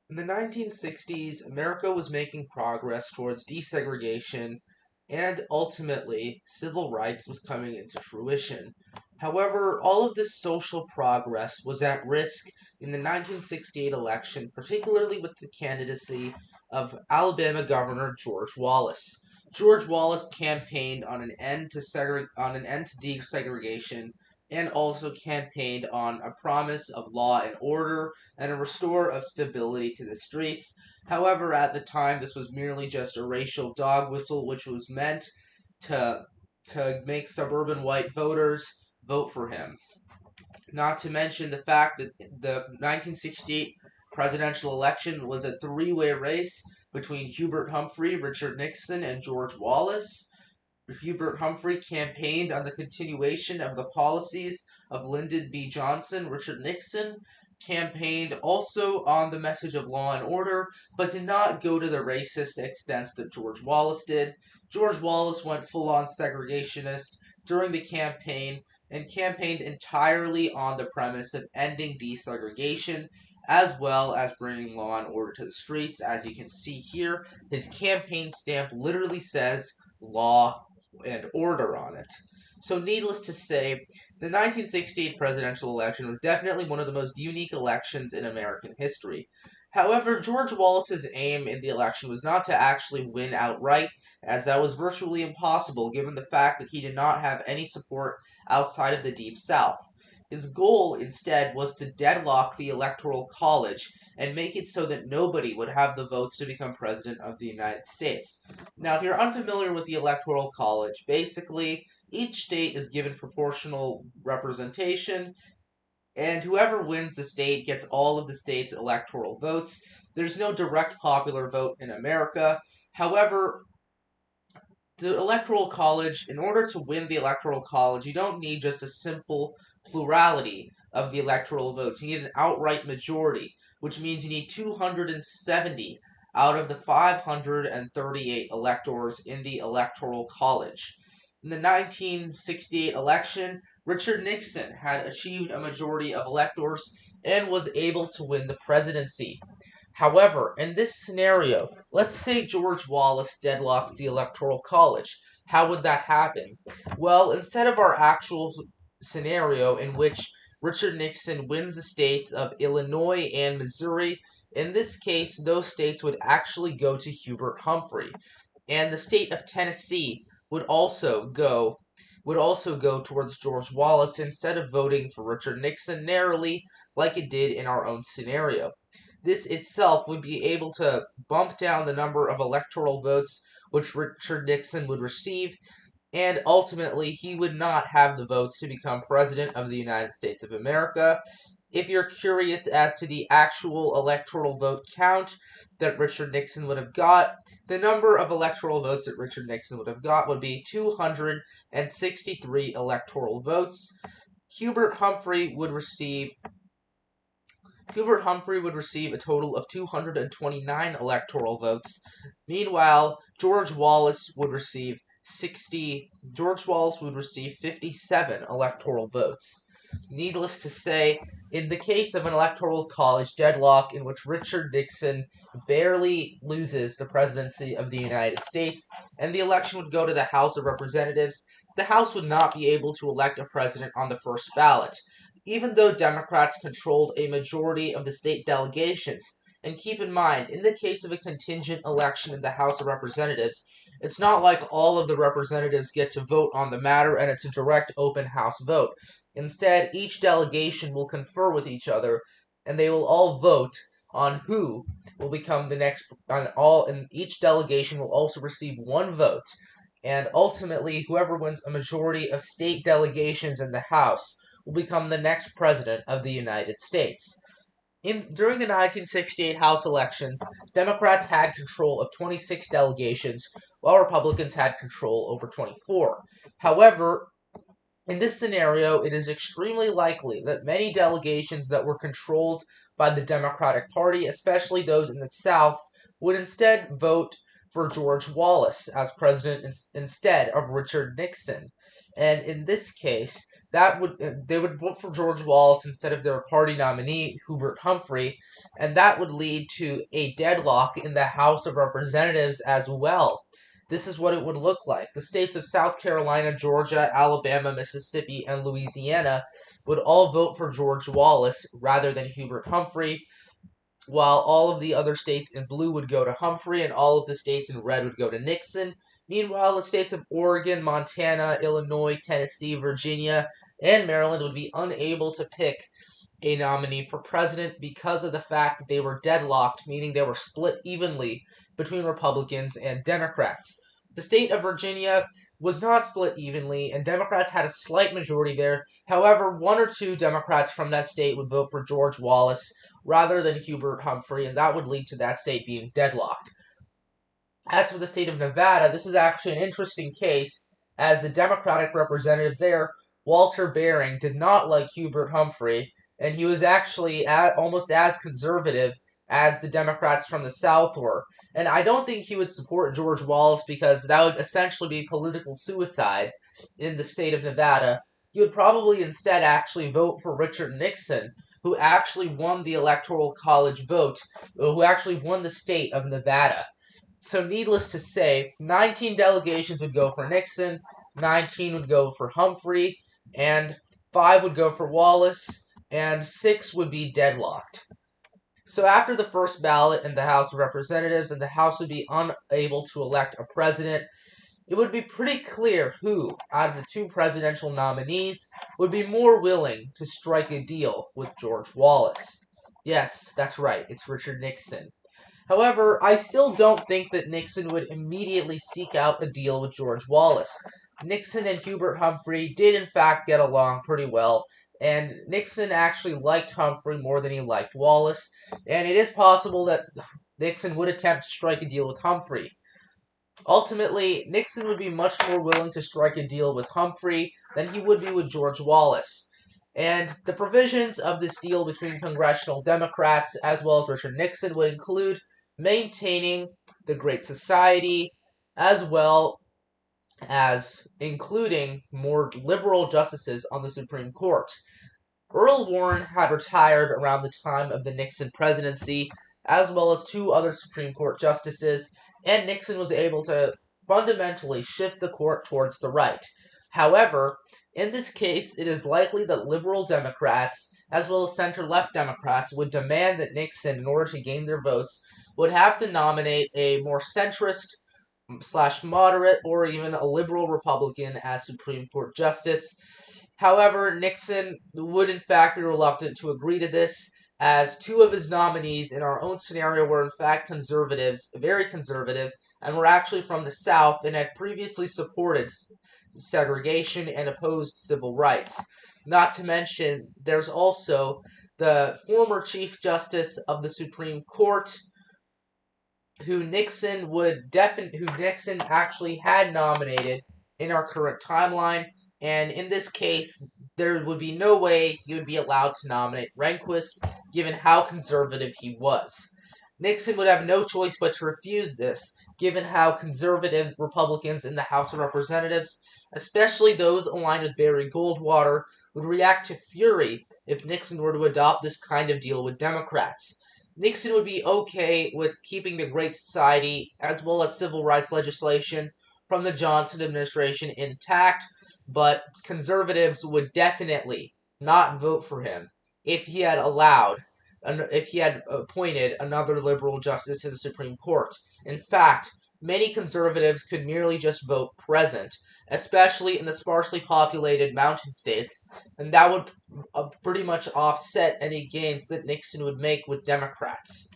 In the 1960s, America was making progress towards desegregation, and ultimately, civil rights was coming into fruition. However, all of this social progress was at risk in the 1968 election, particularly with the candidacy of Alabama Governor George Wallace. George Wallace campaigned on an end to desegregation, and also campaigned on a promise of law and order and a restore of stability to the streets. However, at the time, this was merely just a racial dog whistle, which was meant to make suburban white voters vote for him. Not to mention the fact that the 1968 presidential election was a three-way race between Hubert Humphrey, Richard Nixon, and George Wallace. Hubert Humphrey campaigned on the continuation of the policies of Lyndon B. Johnson. Richard Nixon campaigned also on the message of law and order, but did not go to the racist extents that George Wallace did. George Wallace went full-on segregationist during the campaign and campaigned entirely on the premise of ending desegregation, as well as bringing law and order to the streets. As you can see here, his campaign stamp literally says law and order on it. So, needless to say, the 1968 presidential election was definitely one of the most unique elections in American history. However, George Wallace's aim in the election was not to actually win outright, as that was virtually impossible given the fact that he did not have any support outside of the Deep South. His goal, instead, was to deadlock the Electoral College and make it so that nobody would have the votes to become President of the United States. Now, if you're unfamiliar with the Electoral College, basically, each state is given proportional representation, and whoever wins the state gets all of the state's electoral votes. There's no direct popular vote in America. However, the Electoral College, in order to win the Electoral College, you don't need just a simple plurality of the electoral votes. You need an outright majority, which means you need 270 out of the 538 electors in the Electoral College. In the 1968 election, Richard Nixon had achieved a majority of electors and was able to win the presidency. However, in this scenario, let's say George Wallace deadlocks the Electoral College. How would that happen? Well, instead of our actual scenario in which Richard Nixon wins the states of Illinois and Missouri, in this case, those states would actually go to Hubert Humphrey, and the state of Tennessee would also go towards George Wallace instead of voting for Richard Nixon narrowly like it did in our own scenario. This itself would be able to bump down the number of electoral votes which Richard Nixon would receive, and ultimately he would not have the votes to become President of the United States of America. If you're curious as to the actual electoral vote count that Richard Nixon would have got, the number of electoral votes that Richard Nixon would have got would be 263 electoral votes. Hubert Humphrey would receive a total of 229 electoral votes. Meanwhile, George Wallace would receive 57 electoral votes. Needless to say, in the case of an electoral college deadlock in which Richard Nixon barely loses the presidency of the United States and the election would go to the House of Representatives, the House would not be able to elect a president on the first ballot, even though Democrats controlled a majority of the state delegations. And keep in mind, in the case of a contingent election in the House of Representatives, it's not like all of the representatives get to vote on the matter and it's a direct open house vote. Instead, each delegation will confer with each other and they will all vote on who will become the next and each delegation will also receive one vote. And ultimately, whoever wins a majority of state delegations in the House will become the next president of the United States. During the 1968 House elections, Democrats had control of 26 delegations, while Republicans had control over 24. However, in this scenario, it is extremely likely that many delegations that were controlled by the Democratic Party, especially those in the South, would instead vote for George Wallace as president instead of Richard Nixon. And in this case, they would vote for George Wallace instead of their party nominee, Hubert Humphrey, and that would lead to a deadlock in the House of Representatives as well. This is what it would look like. The states of South Carolina, Georgia, Alabama, Mississippi, and Louisiana would all vote for George Wallace rather than Hubert Humphrey, while all of the other states in blue would go to Humphrey and all of the states in red would go to Nixon. Meanwhile, the states of Oregon, Montana, Illinois, Tennessee, Virginia, and Maryland would be unable to pick a nominee for president because of the fact that they were deadlocked, meaning they were split evenly between Republicans and Democrats. The state of Virginia was not split evenly, and Democrats had a slight majority there. However, one or two Democrats from that state would vote for George Wallace rather than Hubert Humphrey, and that would lead to that state being deadlocked. As for the state of Nevada, this is actually an interesting case, as the Democratic representative there, Walter Bering, did not like Hubert Humphrey, and he was actually almost as conservative as the Democrats from the South were. And I don't think he would support George Wallace because that would essentially be political suicide in the state of Nevada. He would probably instead actually vote for Richard Nixon, who actually won the Electoral College vote, who actually won the state of Nevada. So needless to say, 19 delegations would go for Nixon, 19 would go for Humphrey, and 5 would go for Wallace, and 6 would be deadlocked. So after the first ballot in the House of Representatives and the House would be unable to elect a president, it would be pretty clear who, out of the two presidential nominees, would be more willing to strike a deal with George Wallace. Yes, that's right, it's Richard Nixon. However, I still don't think that Nixon would immediately seek out a deal with George Wallace. Nixon and Hubert Humphrey did in fact get along pretty well, and Nixon actually liked Humphrey more than he liked Wallace, and it is possible that Nixon would attempt to strike a deal with Humphrey. Ultimately, Nixon would be much more willing to strike a deal with Humphrey than he would be with George Wallace. And the provisions of this deal between congressional Democrats as well as Richard Nixon would include maintaining the Great Society, as well as including more liberal justices on the Supreme Court. Earl Warren had retired around the time of the Nixon presidency, as well as 2 other Supreme Court justices, and Nixon was able to fundamentally shift the court towards the right. However, in this case, it is likely that liberal Democrats, as well as center-left Democrats, would demand that Nixon, in order to gain their votes, would have to nominate a more centrist / moderate or even a liberal Republican as Supreme Court Justice. However, Nixon would in fact be reluctant to agree to this, as 2 of his nominees in our own scenario were in fact conservatives, very conservative, and were actually from the South and had previously supported segregation and opposed civil rights. Not to mention, there's also the former Chief Justice of the Supreme Court, who Nixon actually had nominated in our current timeline, and in this case, there would be no way he would be allowed to nominate Rehnquist, given how conservative he was. Nixon would have no choice but to refuse this, given how conservative Republicans in the House of Representatives, especially those aligned with Barry Goldwater, would react to fury if Nixon were to adopt this kind of deal with Democrats. Nixon would be okay with keeping the Great Society, as well as civil rights legislation from the Johnson administration intact, but conservatives would definitely not vote for him if he had appointed another liberal justice to the Supreme Court. In fact, many conservatives could merely just vote present, especially in the sparsely populated mountain states, and that would pretty much offset any gains that Nixon would make with Democrats.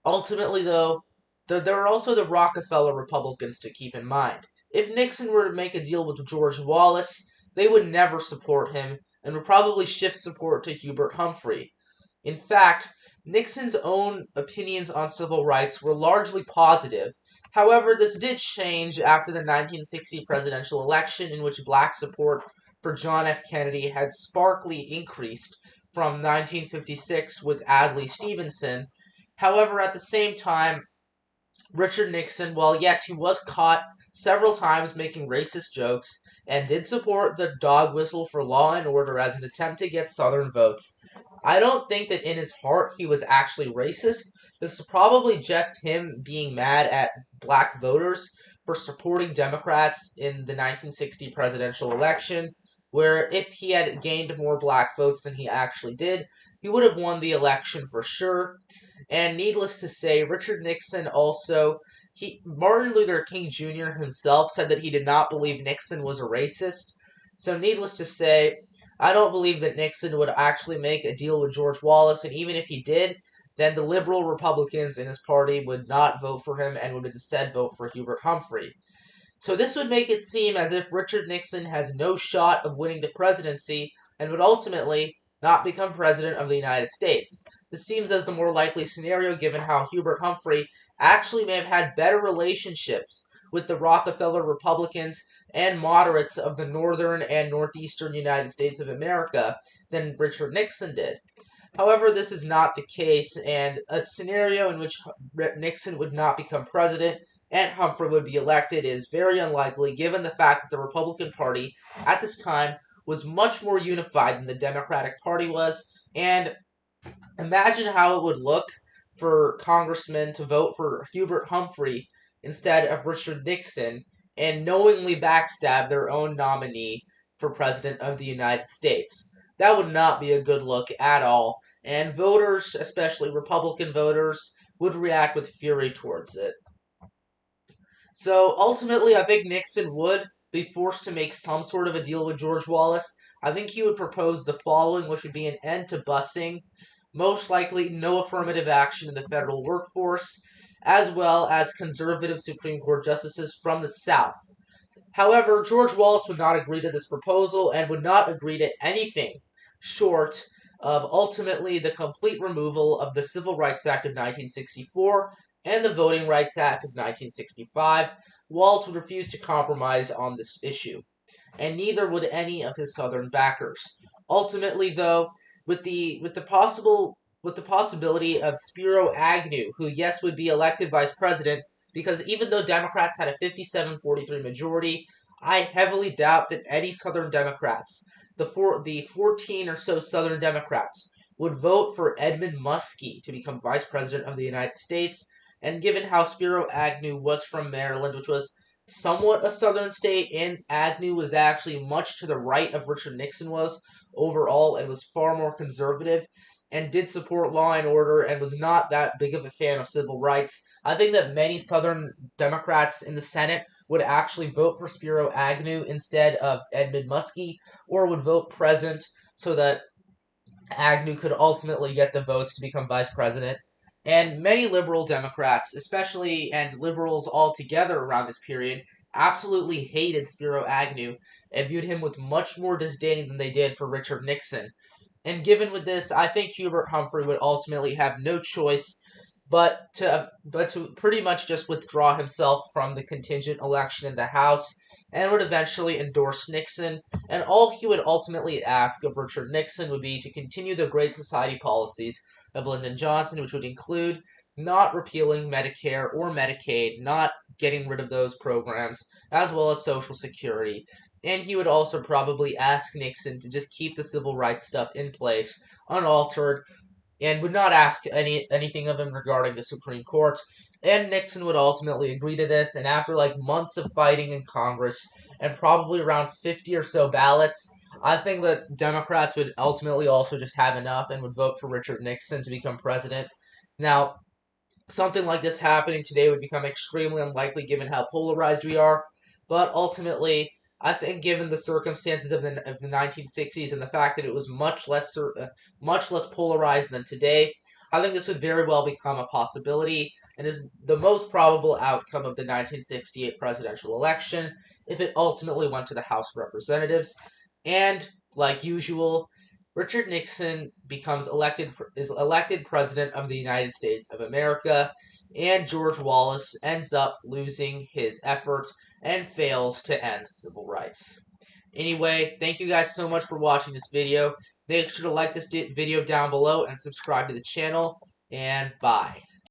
Ultimately, though, there are also the Rockefeller Republicans to keep in mind. If Nixon were to make a deal with George Wallace, they would never support him and would probably shift support to Hubert Humphrey. In fact, Nixon's own opinions on civil rights were largely positive. However, this did change after the 1960 presidential election, in which black support for John F. Kennedy had sparkly increased from 1956 with Adlai Stevenson. However, at the same time, Richard Nixon, while yes, he was caught several times making racist jokes, and did support the dog whistle for law and order as an attempt to get Southern votes. I don't think that in his heart he was actually racist. This is probably just him being mad at black voters for supporting Democrats in the 1960 presidential election, where if he had gained more black votes than he actually did, he would have won the election for sure. And needless to say, Richard Nixon also, Martin Luther King Jr. himself said that he did not believe Nixon was a racist. So needless to say, I don't believe that Nixon would actually make a deal with George Wallace, and even if he did, then the liberal Republicans in his party would not vote for him and would instead vote for Hubert Humphrey. So this would make it seem as if Richard Nixon has no shot of winning the presidency and would ultimately not become president of the United States. This seems as the more likely scenario given how Hubert Humphrey actually may have had better relationships with the Rockefeller Republicans and moderates of the northern and northeastern United States of America than Richard Nixon did. However, this is not the case, and a scenario in which Nixon would not become president and Humphrey would be elected is very unlikely, given the fact that the Republican Party at this time was much more unified than the Democratic Party was, and imagine how it would look for congressmen to vote for Hubert Humphrey instead of Richard Nixon and knowingly backstab their own nominee for President of the United States. That would not be a good look at all, and voters, especially Republican voters, would react with fury towards it. So ultimately, I think Nixon would be forced to make some sort of a deal with George Wallace. I think he would propose the following, which would be an end to busing, most likely no affirmative action in the federal workforce, as well as conservative Supreme Court justices from the South. However, George Wallace would not agree to this proposal and would not agree to anything short of ultimately the complete removal of the Civil Rights Act of 1964 and the Voting Rights Act of 1965. Wallace would refuse to compromise on this issue, and neither would any of his Southern backers. Ultimately, though, with the possibility of Spiro Agnew, who yes would be elected vice president, because even though Democrats had a 57-43 majority, I heavily doubt that any Southern Democrats, the 14 or so Southern Democrats, would vote for Edmund Muskie to become vice president of the United States. And given how Spiro Agnew was from Maryland, which was somewhat a southern state, and Agnew was actually much to the right of Richard Nixon was overall and was far more conservative and did support law and order and was not that big of a fan of civil rights, I think that many Southern Democrats in the Senate would actually vote for Spiro Agnew instead of Edmund Muskie, or would vote present so that Agnew could ultimately get the votes to become vice president. And many liberal Democrats, especially, and liberals altogether around this period, absolutely hated Spiro Agnew and viewed him with much more disdain than they did for Richard Nixon. And given with this, I think Hubert Humphrey would ultimately have no choice but to pretty much just withdraw himself from the contingent election in the House and would eventually endorse Nixon. And all he would ultimately ask of Richard Nixon would be to continue the Great Society policies of Lyndon Johnson, which would include not repealing Medicare or Medicaid, not getting rid of those programs, as well as Social Security. And he would also probably ask Nixon to just keep the civil rights stuff in place, unaltered, and would not ask anything of him regarding the Supreme Court. And Nixon would ultimately agree to this, and after like months of fighting in Congress, and probably around 50 or so ballots, I think that Democrats would ultimately also just have enough and would vote for Richard Nixon to become president. Now, something like this happening today would become extremely unlikely given how polarized we are, but ultimately, I think given the circumstances of the 1960s and the fact that it was much less polarized than today, I think this would very well become a possibility and is the most probable outcome of the 1968 presidential election if it ultimately went to the House of Representatives. And like usual, Richard Nixon is elected president of the United States of America, and George Wallace ends up losing his effort and fails to end civil rights. Anyway, thank you guys so much for watching this video. Make sure to like this video down below and subscribe to the channel, and bye.